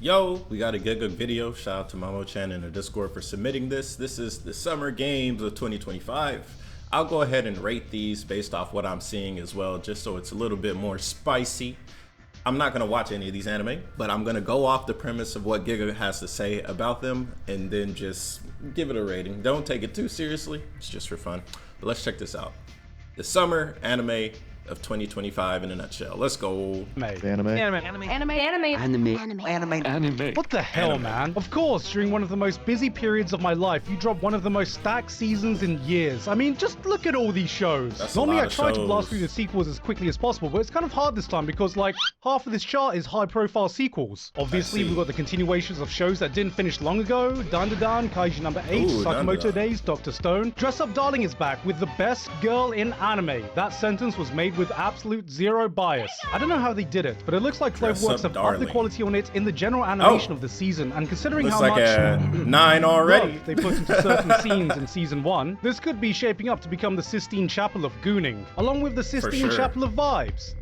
Yo, we got a Gigguk video. Shout out to Momo-chan in the Discord for submitting this. This is the Summer Games of 2025. I'll go ahead and rate these based off what I'm seeing as well, just so it's a little bit more spicy. I'm not gonna watch any of these anime, but I'm gonna go off the premise of what Gigguk has to say about them and then just give it a rating. Don't take it too seriously, it's just for fun. But let's check this out. The Summer Anime of 2025 in a nutshell. Let's go. Anime. What the hell, man? Of course, during one of the most busy periods of my life, you dropped one of the most stacked seasons in years. I mean, just look at all these shows. Normally, I try to blast through the sequels as quickly as possible, but it's kind of hard this time because, like, half of this chart is high-profile sequels. Obviously, we've got the continuations of shows that didn't finish long ago. Dandadan, Kaiji number 8, Sakamoto Days, Dr. Stone. Dress Up Darling is back with the best girl in anime. That sentence was made with absolute zero bias. I don't know how they did it, but it looks like Cloverworks have upped the quality on it in the general animation of the season, and considering how much a 9 already they put into certain scenes in season 1, this could be shaping up to become the Sistine Chapel of Gooning, along with the Sistine Chapel of Vibes.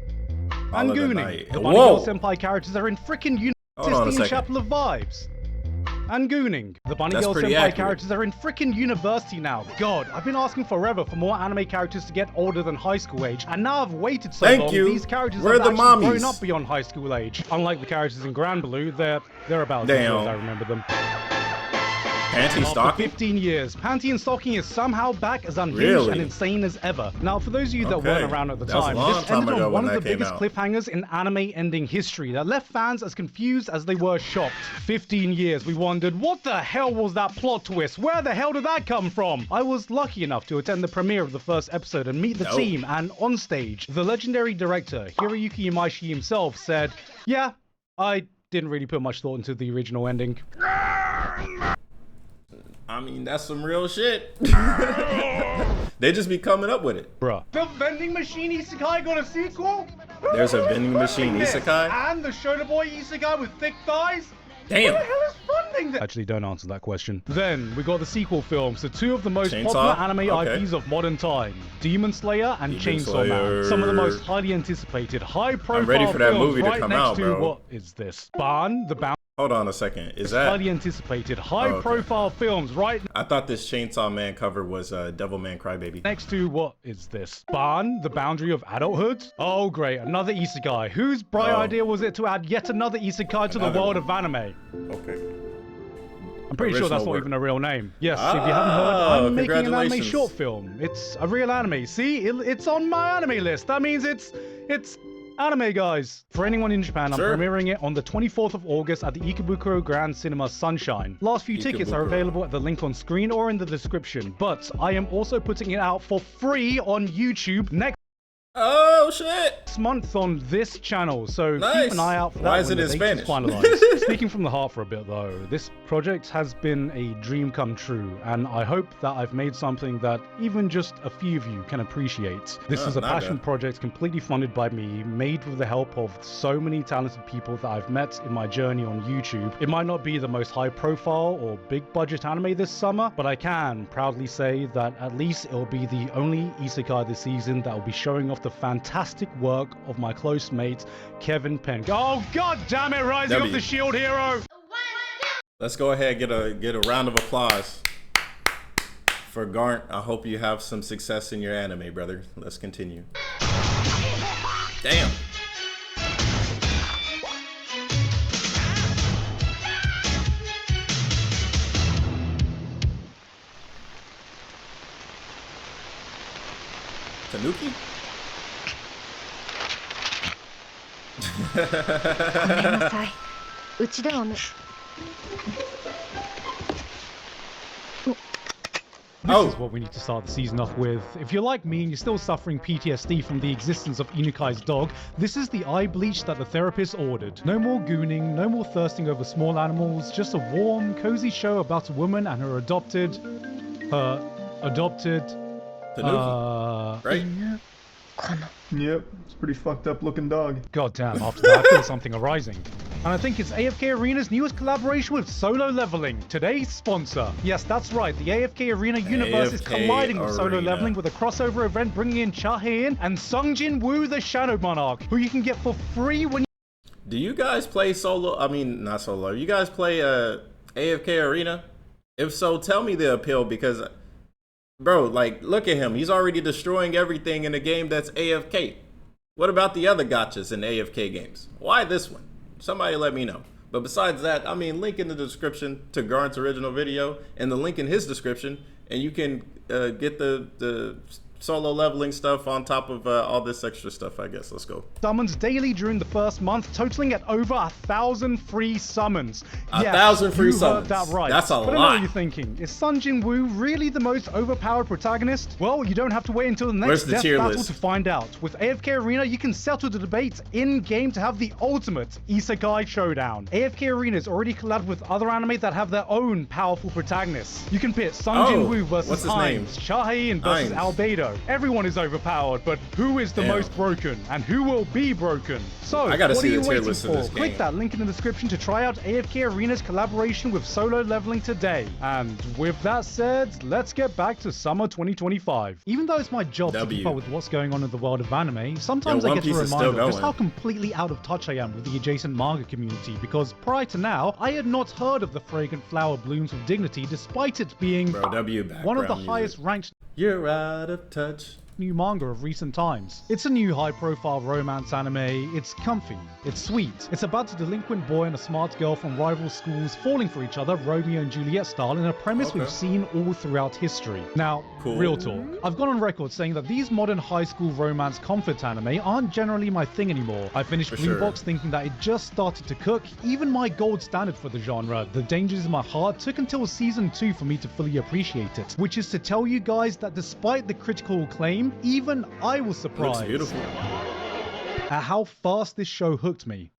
And Gooning. The Bunny Girl Senpai characters are in frickin' Sistine Chapel of Vibes. And Gooning. The Bunny Girl Senpai characters are in frickin' university now. God, I've been asking forever for more anime characters to get older than high school age, and now I've waited so long, these characters have actually grown up beyond high school age. Unlike the characters in Grand Blue, they're about as old as I remember them. Panty Stocking? After 15 years, Panty and Stocking is somehow back as unhinged and insane as ever. Now, for those of you that weren't around at the time, this ended on one of the biggest cliffhangers in anime ending history that left fans as confused as they were shocked. 15 years, we wondered, what the hell was that plot twist? Where the hell did that come from? I was lucky enough to attend the premiere of the first episode and meet the team, and on stage, the legendary director, Hiroyuki Imaishi himself, said, yeah, I didn't really put much thought into the original ending. I mean, that's some real shit. They just be coming up with it. Bruh. The vending machine isekai got a sequel? There's a vending machine isekai? And the Shona Boy isekai with thick thighs? Damn. Who the hell is funding this? Actually, don't answer that question. Then, we got the sequel films to two of the most popular anime IPs of modern time. Demon Slayer and Chainsaw Man. Some of the most highly anticipated, high-profile films right next to, what is this? Ban, the Bounty. Hold on a second. Is that highly anticipated, high-profile films, right? I thought this Chainsaw Man cover was Devilman Crybaby. Next to what is this? Ban, the boundary of adulthood? Oh, great, another isekai. Whose bright idea was it to add yet another isekai to the world of anime? Okay. I'm pretty sure that's not even a real name. Yes, if you haven't heard, I'm making an anime short film. It's a real anime. See, it's on my anime list. That means it's anime, guys. For anyone in Japan, I'm premiering it on the 24th of August at the Ikebukuro Grand Cinema Sunshine. Last few tickets are available at the link on screen or in the description, but I am also putting it out for free on YouTube next month on this channel, so keep an eye out for that. Why is it in Spanish? Speaking from the heart for a bit though, this project has been a dream come true, and I hope that I've made something that even just a few of you can appreciate. This is a passion project completely funded by me, made with the help of so many talented people that I've met in my journey on YouTube. It might not be the most high profile or big budget anime this summer, but I can proudly say that at least it'll be the only isekai this season that will be showing off the fantastic work of my close mate, Kevin Penn. Oh, god damn it, Rising of the Shield Hero! Let's go ahead and get a round of applause for Garnt. I hope you have some success in your anime, brother. Let's continue. Damn. Tanuki? This is what we need to start the season off with. If you're like me and you're still suffering PTSD from the existence of Inukai's dog, this is the eye bleach that the therapist ordered. No more gooning, no more thirsting over small animals, just a warm, cozy show about a woman and her adopted... Tanuki, right? Yep, it's a pretty fucked up looking dog. God damn, after that I feel something arising. And I think it's AFK Arena's newest collaboration with Solo Leveling, today's sponsor. Yes, that's right, the AFK Arena universe is colliding with Solo Leveling with a crossover event bringing in Cha Hae-in and Sung Jin Woo the Shadow Monarch, who you can get for free when Do you guys play solo? I mean, not solo. You guys play AFK Arena? If so, tell me the appeal because, bro, like, look at him. He's already destroying everything in a game that's AFK. What about the other gotchas in AFK games? Why this one? Somebody let me know. But besides that, I mean, link in the description to Garnt's original video and the link in his description, and you can get the solo leveling stuff on top of all this extra stuff, I guess. Let's go. Summons daily during the first month, totaling at over 1,000 free summons. 1,000 free summons. Heard that right. That's a lot. But I know what you're thinking. Is Sun Jin-woo really the most overpowered protagonist? Well, you don't have to wait until the next death battle to find out. With AFK Arena, you can settle the debate in-game to have the ultimate isekai showdown. AFK Arena is already collabed with other anime that have their own powerful protagonists. You can pit Sun Jin-woo versus Hines, Shahin versus Albedo. Everyone is overpowered, but who is the most broken and who will be broken? So, I gotta what are see you the tier waiting list for? of this Click game. that link in the description to try out AFK Arena's collaboration with Solo Leveling today. And with that said, let's get back to summer 2025. Even though it's my job to keep up with what's going on in the world of anime, sometimes I get a reminder of just how completely out of touch I am with the adjacent manga community, because prior to now, I had not heard of The Fragrant Flower Blooms with Dignity, despite it being one of the highest ranked. You're out of touch. New manga of recent times. It's a new high-profile romance anime. It's comfy. It's sweet. It's about a delinquent boy and a smart girl from rival schools falling for each other, Romeo and Juliet style, in a premise we've seen all throughout history. Now, real talk. I've gone on record saying that these modern high school romance comfort anime aren't generally my thing anymore. I finished Blue Box thinking that it just started to cook. Even my gold standard for the genre, The Dangers in My Heart, took until season 2 for me to fully appreciate it. Which is to tell you guys that despite the critical acclaim, even I was surprised at how fast this show hooked me.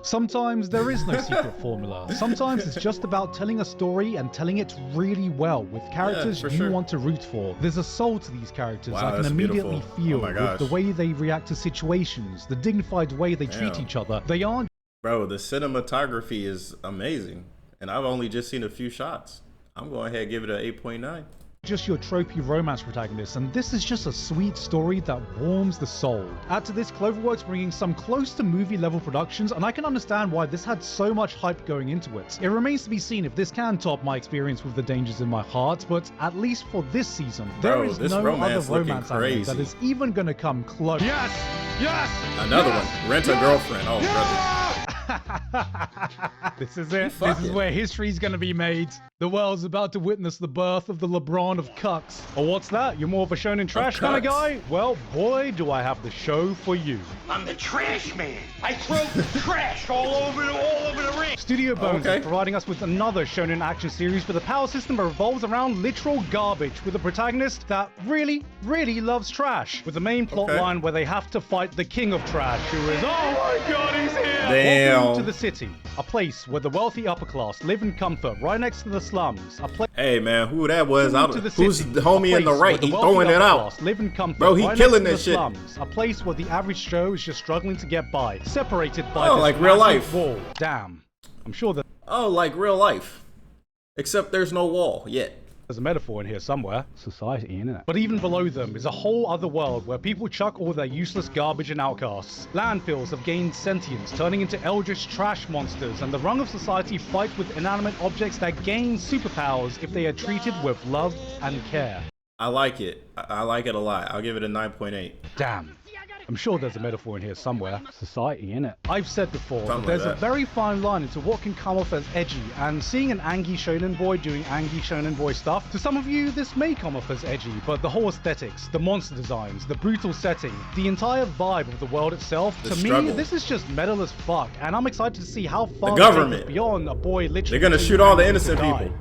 Sometimes there is no secret formula. Sometimes it's just about telling a story and telling it really well with characters you want to root for. There's a soul to these characters I can immediately feel with the way they react to situations, the dignified way they treat each other. They aren't... Bro, the cinematography is amazing, and I've only just seen a few shots. I'm going ahead and give it an 8.9. Just your tropey romance protagonist, and this is just a sweet story that warms the soul. Add to this Cloverworks bringing some close to movie level productions, and I can understand why this had so much hype going into it. It remains to be seen if this can top my experience with The Dangers in My Heart, but at least for this season, there is no other romance anime that is even gonna come close. Yes! Another one. Rent a Girlfriend. Oh, brother. This is it. This is where history's gonna be made. The world's about to witness the birth of the LeBron of cucks. Or what's that? You're more of a shonen trash kind of guy? Well, boy, do I have the show for you. I'm the trash man. I throw trash all over the ring. Studio Bones is providing us with another shonen action series with a power system that revolves around literal garbage, with a protagonist that really loves trash, with the main plot line where they have to fight the king of trash, who is, oh my god, he's here! Damn. Welcome to the city, a place where the wealthy upper class live in comfort right next to the slums. Hey man, who that was? Who's the homie in the right? He throwing it out. Live in comfort, bro, he killing this shit. Slums, a place where the average Joe is just struggling to get by, separated by this like real life wall. Damn, I'm sure that. Oh, like real life, except there's no wall yet. There's a metaphor in here somewhere. Society, innit? But even below them is a whole other world where people chuck all their useless garbage and outcasts. Landfills have gained sentience, turning into eldritch trash monsters, and the rung of society fight with inanimate objects that gain superpowers if they are treated with love and care. I like it. I like it a lot. I'll give it a 9.8. Damn. I'm sure there's a metaphor in here somewhere. Society, innit? I've said before that there's a very fine line into what can come off as edgy, and seeing an Angie shonen boy doing Angie shonen boy stuff, to some of you this may come off as edgy, but the whole aesthetics, the monster designs, the brutal setting, the entire vibe of the world itself, to me, this is just metal as fuck, and I'm excited to see how far it takes beyond a boy literally. They're gonna shoot all the innocent people.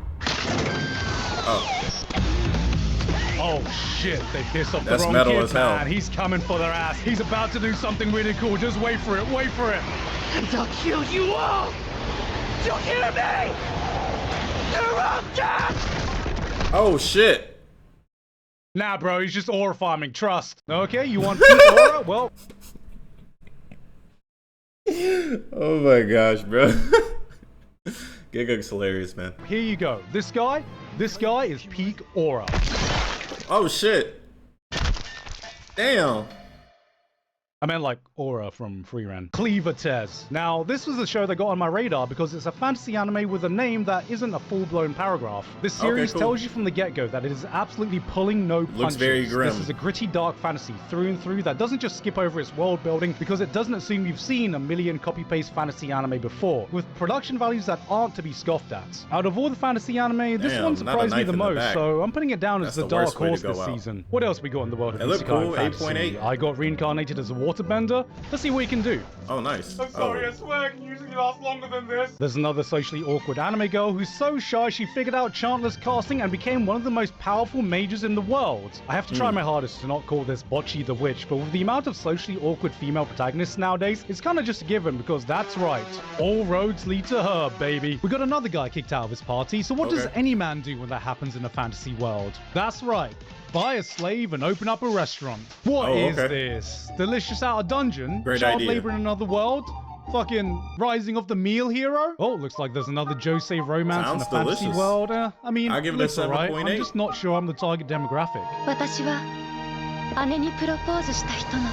Oh shit, they pissed off the wrong kid, man. He's coming for their ass. He's about to do something really cool. Just wait for it, wait for it. They'll kill you all. You hear me? You're all dead. Oh shit. Nah, bro, he's just aura farming, trust. Okay, you want peak aura? Well. Oh my gosh, bro. Gigguk's hilarious, man. Here you go. This guy is peak aura. Oh shit. Damn. I meant like Aura from Free Ren. Cleaver Tez. Now, this was a show that got on my radar because it's a fantasy anime with a name that isn't a full-blown paragraph. This series tells you from the get-go that it is absolutely pulling no punches. Looks very grim. This is a gritty, dark fantasy through and through that doesn't just skip over its world building because it doesn't assume you've seen a million copy-paste fantasy anime before, with production values that aren't to be scoffed at. Out of all the fantasy anime, this one surprised me the most, so I'm putting it down as the dark horse this season. What else we got in the world of isekai fantasy? 8.8. I got reincarnated as a waterbender. Let's see what he can do. Oh, nice. I'm sorry, I swear, it can usually last longer than this. There's another socially awkward anime girl who's so shy she figured out Chantless casting and became one of the most powerful mages in the world. I have to try my hardest to not call this Bocchi the Witch, but with the amount of socially awkward female protagonists nowadays, it's kind of just a given because that's right. All roads lead to her, baby. We got another guy kicked out of his party, so what does any man do when that happens in a fantasy world? That's right. Buy a slave and open up a restaurant. What is this? Delicious out of dungeon? Great Child idea. labor in another world? Fucking rising of the meal hero? Oh, looks like there's another Josei romance in the fantasy world. I mean, I'll give it a 7.8. Right. I'm just not sure I'm the target demographic. 私は姉にプロポーズした人の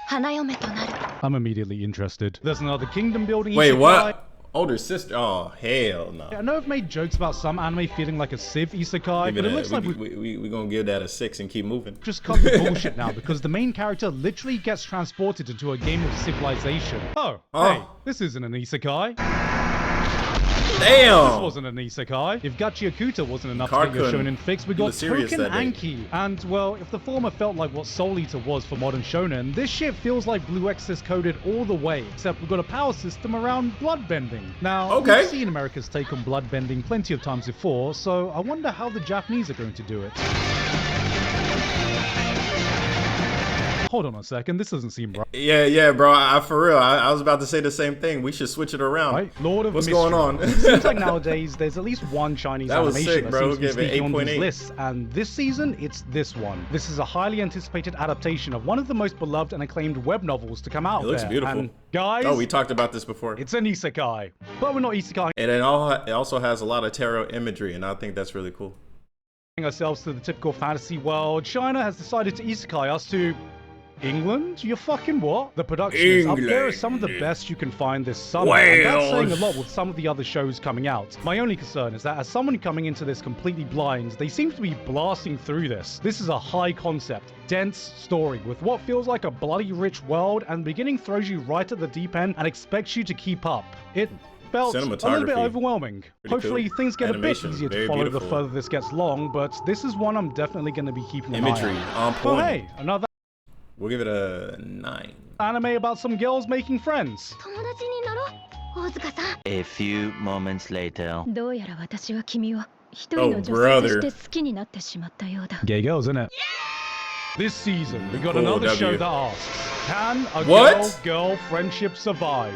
花嫁となる. I'm immediately interested. There's another kingdom building. Wait, what? Older sister? Oh, hell no. I know I've made jokes about some anime feeling like a Civ isekai, but it looks like we're gonna give that a 6 and keep moving. Just cut the bullshit now because the main character literally gets transported into a game of civilization. Oh, hey, this isn't an isekai. Damn! This wasn't an isekai. If Gachi Akuta wasn't enough to get your shonen fix, we got Token Anki. And, well, if the former felt like what Soul Eater was for modern shonen, this shit feels like Blue Exorcist coded all the way, except we've got a power system around bloodbending. Now, we've seen America's take on bloodbending plenty of times before, so I wonder how the Japanese are going to do it. Hold on a second, this doesn't seem right. Yeah, bro. For real, I was about to say the same thing. We should switch it around. Right? Lord of What's Mystery. going on? It seems like nowadays there's at least one Chinese animation sick, bro. that seems to be sneaking on these 8.8. lists, and this season it's this one. This is a highly anticipated adaptation of one of the most beloved and acclaimed web novels to come out. It looks beautiful. And guys, oh, we talked about this before. It's an isekai, but we're not isekai. And it also has a lot of tarot imagery, and I think that's really cool. Ourselves to the typical fantasy world, China has decided to isekai us to England? You fucking what? The production is up there as some of the best you can find this summer. And that's saying a lot with some of the other shows coming out. My only concern is that as someone coming into this completely blind, they seem to be blasting through this. This is a high concept, dense story with what feels like a bloody rich world, and the beginning throws you right at the deep end and expects you to keep up. It felt a little bit overwhelming. Hopefully things get a bit easier to follow the further this gets long, but this is one I'm definitely going to be keeping an eye on. Imagery on point. Oh, hey, another We'll give it a 9. anime about some girls making friends. 友達になろう、大塚さん. A few moments later. どうやら私は君を一人の女性として好きになってしまったようだ. Gay girls, isn't it? This season, we got another show that asks, can a girl-girl friendship survive?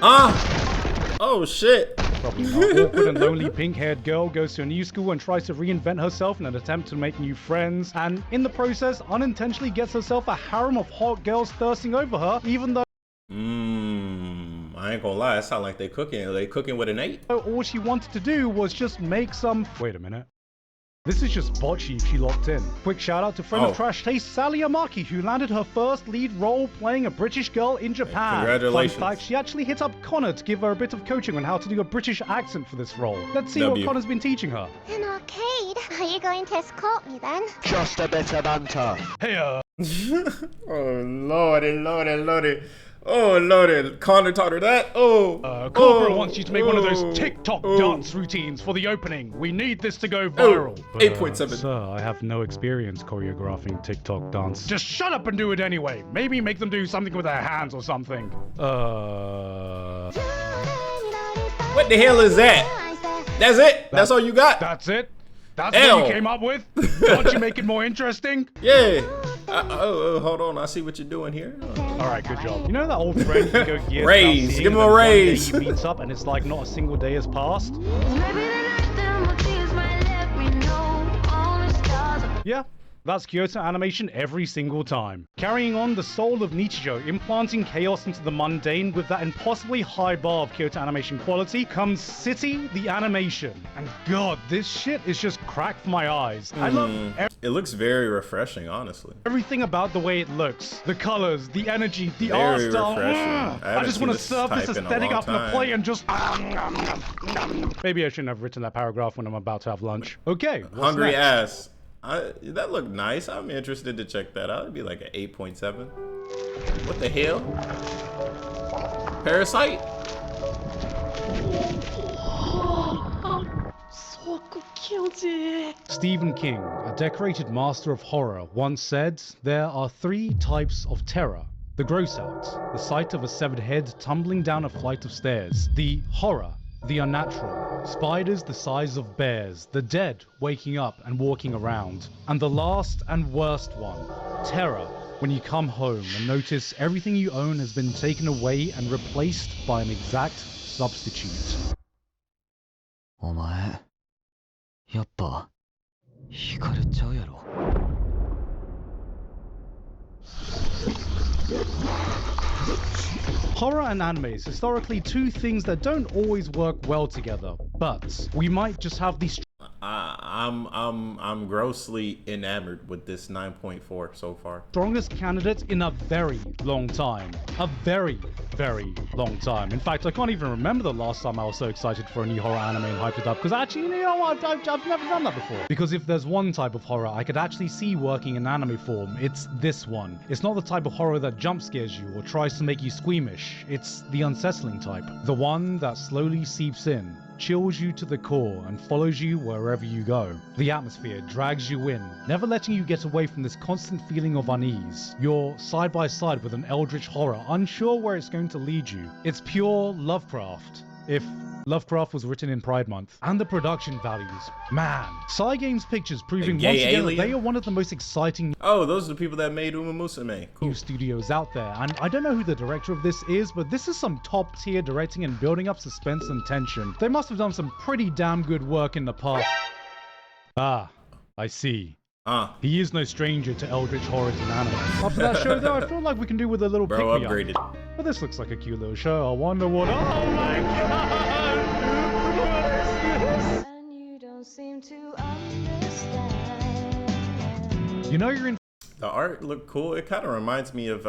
Oh shit. Probably not. Awkward and lonely pink-haired girl goes to a new school and tries to reinvent herself in an attempt to make new friends, and in the process, unintentionally gets herself a harem of hot girls thirsting over her, even though I ain't gonna lie, it sounds like they cooking. Are they cooking with an 8? all she wanted to do was just make some... Wait a minute. This is just Bocchi if she locked in. Quick shout out to friend of Trash Taste, Sally Amaki, who landed her first lead role playing a British girl in Japan. Congratulations. Fun fact, she actually hit up Connor to give her a bit of coaching on how to do a British accent for this role. Let's see what Connor's been teaching her. An arcade? Are you going to escort me then? Just a bit of banter. Hey, Oh lordy. Oh lordy, Connor taught her that. Cobra wants you to make one of those TikTok dance routines for the opening. We need this to go viral. 8.7. Sir, I have no experience choreographing TikTok dance. Just shut up and do it anyway. Maybe make them do something with their hands or something. What the hell is that? That's it? That's all you got? That's it? That's what you came up with? Can't you make it more interesting? Yeah. Hold on. I see what you're doing here. All right, good job. You know that old friend you go years raise. Give him a raise. He beats up and it's like not a single day has passed? Yeah. That's Kyoto Animation every single time. Carrying on the soul of Nichijou, implanting chaos into the mundane with that impossibly high bar of Kyoto Animation quality, comes City the Animation. And god, this shit is just crack for my eyes. I love it looks very refreshing, honestly. everything about the way it looks. The colors, the energy, the Very art style. refreshing. I just want to serve this type in a aesthetic long up in a time. plate and just... Maybe I shouldn't have written that paragraph when I'm about to have lunch. Okay, what's Hungry next? ass. That looked nice. I'm interested to check that out. It'd be like an 8.7. What the hell? Parasite? Stephen King, a decorated master of horror, once said, "There are 3 types of terror. The gross out, the sight of a severed head tumbling down a flight of stairs. The horror, the unnatural, spiders the size of bears, the dead waking up and walking around. And the last and worst one, terror, when you come home and notice everything you own has been taken away and replaced by an exact substitute." お前やっぱ惹かれちゃうやろ。 Horror and anime is historically 2 things that don't always work well together, but we might just have these I'm grossly enamored with this 9.4 so far. strongest candidate in a very long time. A very, very long time. In fact, I can't even remember the last time I was so excited for a new horror anime and hyped it up, because actually, you know what, I've never done that before. Because if there's one type of horror I could actually see working in anime form, it's this one. It's not the type of horror that jump scares you or tries to make you squeamish. It's the unsettling type. The one that slowly seeps in, chills you to the core and follows you wherever you go. The atmosphere drags you in, never letting you get away from this constant feeling of unease. You're side by side with an eldritch horror, unsure where it's going to lead you. It's pure Lovecraft, if Lovecraft was written in Pride Month. And the production values. Man, Cygames Pictures proving once again alien? that they are one of the most exciting Oh, those are the people that made Uma Musume. Cool. new studios out there, and I don't know who the director of this is, but this is some top tier directing and building up suspense and tension. They must have done some pretty damn good work in the past. Ah, I see. He is no stranger to eldritch horrors and anime. After that show though, I feel like we can do with a little Bro pick-me-up. upgraded. But this looks like a cute little show. I wonder what... Oh my god! And you don't seem to understand. You know you're in The art looked cool. It kind of reminds me of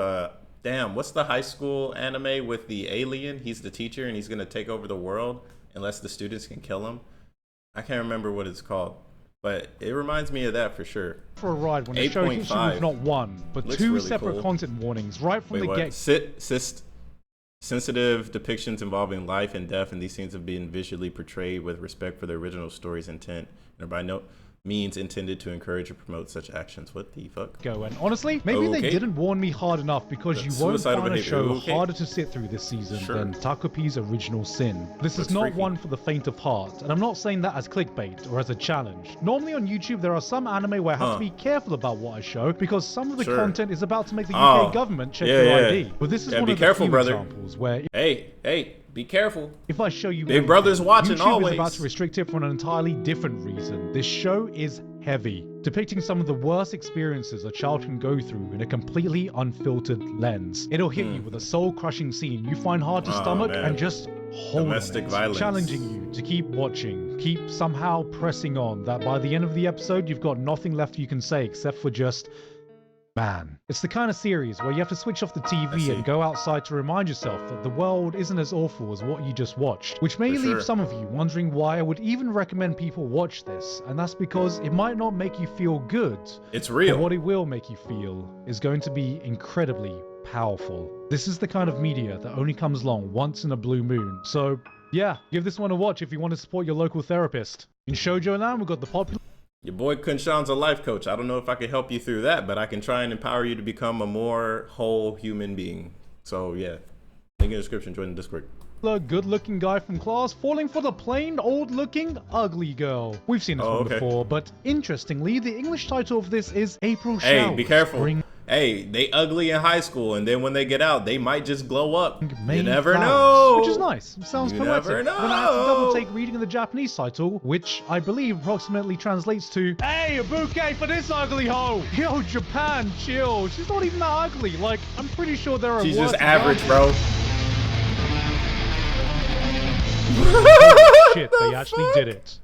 damn, what's the high school anime with the alien? He's the teacher and he's gonna take over the world unless the students can kill him. I can't remember what it's called, but it reminds me of that for sure. for a ride when the show hits you with not 1, but Looks 2 really separate cool. content warnings right from Wait, the what? get. Sensitive depictions involving life and death, and these scenes have been visually portrayed with respect for the original story's intent, and are by no means intended to encourage or promote such actions. What the fuck? Go, and honestly, maybe Okay. they didn't warn me hard enough, because you won't Suicidal find a behavior. show Okay. harder to sit through this season Sure. than Takopi's Original Sin. This is Looks not freaky. one for the faint of heart, and I'm not saying that as clickbait or as a challenge. Normally on YouTube there are some anime where I have to be careful about what I show, because some of the Sure. content is about to make the Oh. UK government check Yeah, your yeah. ID. But this is Yeah, one be of the careful, few brother. examples where Hey, be careful. if I show you Big everything, brother's watching YouTube always. is about to restrict it for an entirely different reason. This show is heavy, depicting some of the worst experiences a child can go through in a completely unfiltered lens. It'll hit you with a soul-crushing scene you find hard to Oh, stomach man. and just hold Domestic on it, violence. challenging you to keep watching, keep somehow pressing on, that by the end of the episode you've got nothing left you can say except for just... Man, it's the kind of series where you have to switch off the I TV see. and go outside to remind yourself that the world isn't as awful as what you just watched, which may For leave sure. some of you wondering why I would even recommend people watch this, and that's because it might not make you feel good, It's but real. what it will make you feel is going to be incredibly powerful. This is the kind of media that only comes along once in a blue moon, so yeah, give this one a watch if you want to support your local therapist. In Shoujo Land, we've got the popular Your boy KhunShawn's a life coach. I don't know if I can help you through that, but I can try and empower you to become a more whole human being. So yeah, link in the description, join the Discord. good-looking guy from class falling for the plain, old-looking, ugly girl. We've seen this Oh, one okay. before, but interestingly, the English title of this is April Hey, Showers. be careful. Spring Hey, they ugly in high school, and then when they get out, they might just glow up. Main You never flowers, know. which is nice. It sounds You poetic. never Then I had to double know. take reading of the Japanese title, which I believe approximately translates to, "Hey, a bouquet for this ugly hoe." Yo, Japan, chill. She's not even that ugly. Like, I'm pretty sure there are She's worse just average, bro. Oh, shit, they actually did it.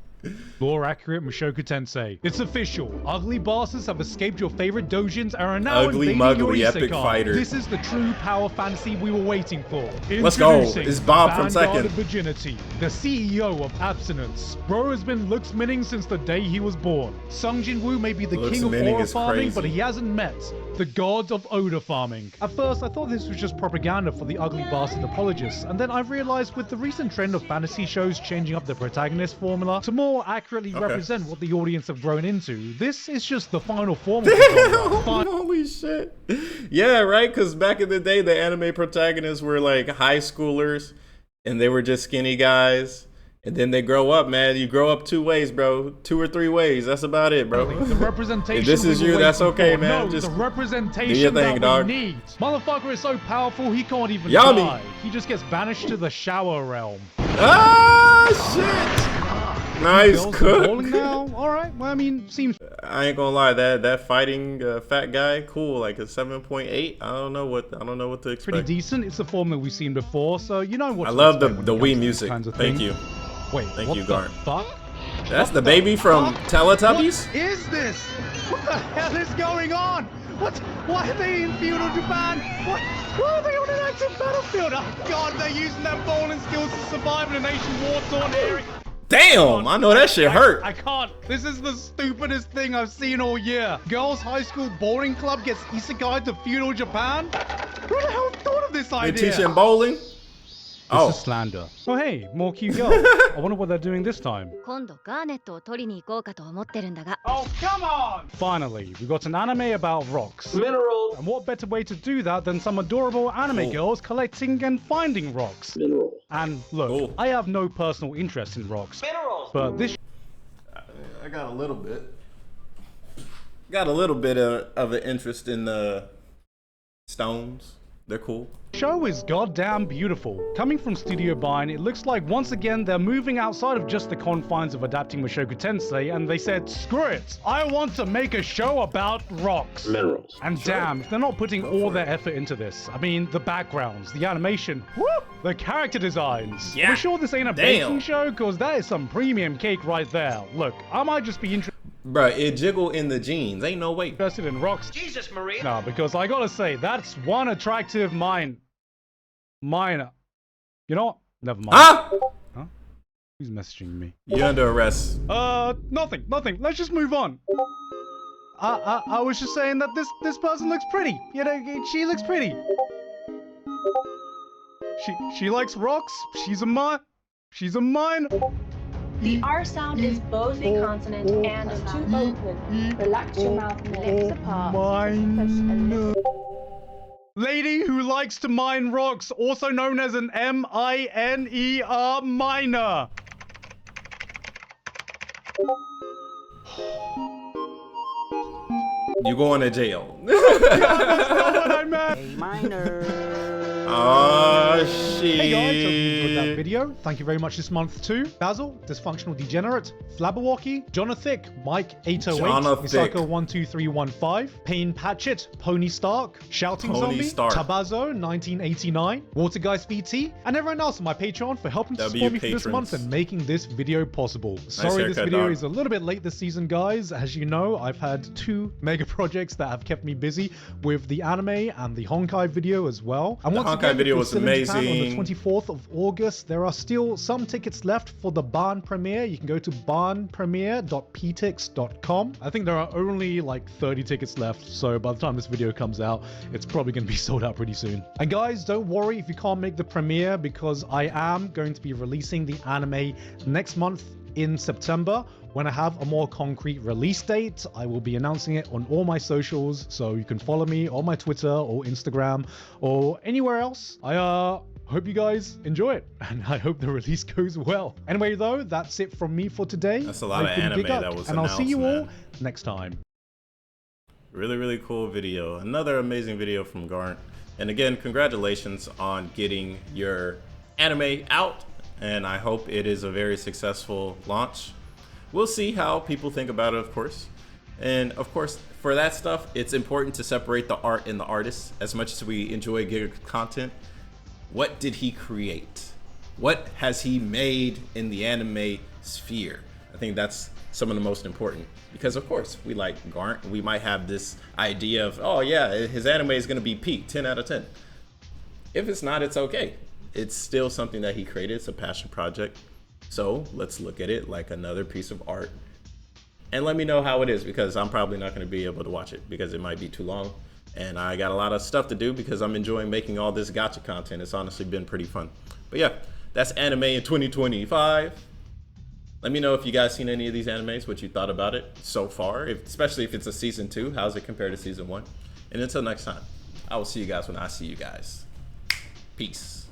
More accurate, Mushoku Tensei. It's official. Ugly bosses have escaped your favorite dojins and are now Ugly invading your Muggly isekai. epic fighter. This is the true power fantasy we were waiting for. Let's go. Introducing It's Bob from Vanguard Second. of Virginity, the CEO of abstinence. Bro has been looks minning since the day he was born. Sung Jin-woo may be the Looks king of minning aura is farming, crazy. but he hasn't met the god of odor farming. At first, I thought this was just propaganda for the ugly bastard apologists, and then I realized with the recent trend of fantasy shows changing up the protagonist formula to more accurately represent what the audience have grown into, this is just the final form of the genre. Holy shit. Yeah, right? Because back in the day, the anime protagonists were like high schoolers, and they were just skinny guys. And then they grow up, man. You grow up 2 ways, bro. 2 or 3 ways. That's about it, bro. The representation If this is we were you, that's waiting okay, for. man. No, Just the representation do your thing, that dog. we need. Motherfucker is so powerful, he can't even Yummy. die. He just gets banished to the shower realm. Ah, shit. Nice Girls are cook. bowling now? Alright, well, I mean, seems I ain't gonna lie, that fighting fat guy, cool, like a 7.8. I don't know what to expect. pretty decent. It's a form that we've seen before, so you know what I to love the expect when it comes Wii to these music. kinds of Thank things. you. Wait, Thank what you, the Garn. fuck? That's the baby from Teletubbies? What is this? What the hell is going on? What? Why are they in feudal Japan? What? Why are they on an active battlefield? Oh god, they're using their bowling skills to survive in a nation war-torn area. Damn, I know that shit hurt. I can't. This is the stupidest thing I've seen all year. Girls' high school bowling club gets isekai'd to feudal Japan? Who the hell thought of this They idea? teaching bowling? This is slander. Oh hey, more cute girls. I wonder what they're doing this time. 今度ガーネットを取りに行こうかと思ってるんだが Oh, come on! Finally, we got an anime about rocks. Minerals. And what better way to do that than some adorable anime girls collecting and finding rocks? Minerals. And look, Cool. I have no personal interest in rocks. Minerals. But this I got a little bit. Got a little bit of an interest in the stones. They're cool. show is goddamn beautiful. Coming from Studio Bine, it looks like once again they're moving outside of just the confines of adapting Mushoku Tensei, and they said, screw it, I want to make a show about rocks. Minerals. And damn, if they're not putting all their effort into this. I mean, the backgrounds, the animation, whoop, the character designs. Yeah. We're sure this ain't a baking show, because that is some premium cake right there. Look, I might just be Bruh, it jiggle in the jeans. Ain't no way. interested in rocks. Jesus, Maria. No, because I gotta say, that's one attractive minor. You know what? Never mind. Huh? Huh? Who's messaging me? You under arrest. Nothing. Let's just move on. I was just saying that this person looks pretty. You know, she looks pretty. She likes rocks. She's a mine. The R sound is both a consonant and a vowel. To open, relax your mouth and lips apart. Mine. Lady who likes to mine rocks, also known as an M-I-N-E-R miner. You going to jail. That's not what I meant. Oh shit. Hey guys, hope you enjoyed that video. Thank you very much this month to Basil, Dysfunctional Degenerate, Flabberwocky, Jonathic, Mike808, Jonathic. Misako12315, Payne Patchett, Pony Stark, Shouting Pony Zombie, Stark. Tabazo1989, Watergeist BT, and everyone else on my Patreon for helping to W support me for this patrons. month and making this video possible. Sorry this haircut, video dog. is a little bit late this season, guys. As you know, I've had 2 mega projects that have kept me busy with the anime and the Honkai video as well. And The once Honkai again, video if you're was still in Japan amazing. on the 24th of August, there are still some tickets left for the barn premiere. You can go to barnpremiere.ptix.com. I think there are only like 30 tickets left, so by the time this video comes out, it's probably going to be sold out pretty soon. And guys, don't worry if you can't make the premiere, because I am going to be releasing the anime next month in September. When I have a more concrete release date, I will be announcing it on all my socials, so you can follow me on my Twitter or Instagram or anywhere else. I hope you guys enjoy it, and I hope the release goes well. Anyway though, that's it from me for today. That's a lot of I've been anime Gigguk, that was and I'll see you all announced, man. next time. Really cool video. Another amazing video from Garnt. And again, congratulations on getting your anime out. And I hope it is a very successful launch. We'll see how people think about it, of course. And of course, for that stuff, it's important to separate the art and the artist. As much as we enjoy Gigguk content, what did he create? What has he made in the anime sphere? I think that's some of the most important, because of course we like Garnt. We might have this idea of, oh yeah, his anime is going to be peak 10 out of 10. If it's not, it's okay. It's still something that he created. It's a passion project. So let's look at it like another piece of art. And let me know how it is, because I'm probably not going to be able to watch it because it might be too long. And I got a lot of stuff to do because I'm enjoying making all this gacha content. It's honestly been pretty fun. But yeah, that's anime in 2025. Let me know if you guys seen any of these animes, what you thought about it so far, especially if it's a season 2. How's it compared to season 1? And until next time, I will see you guys when I see you guys. Peace.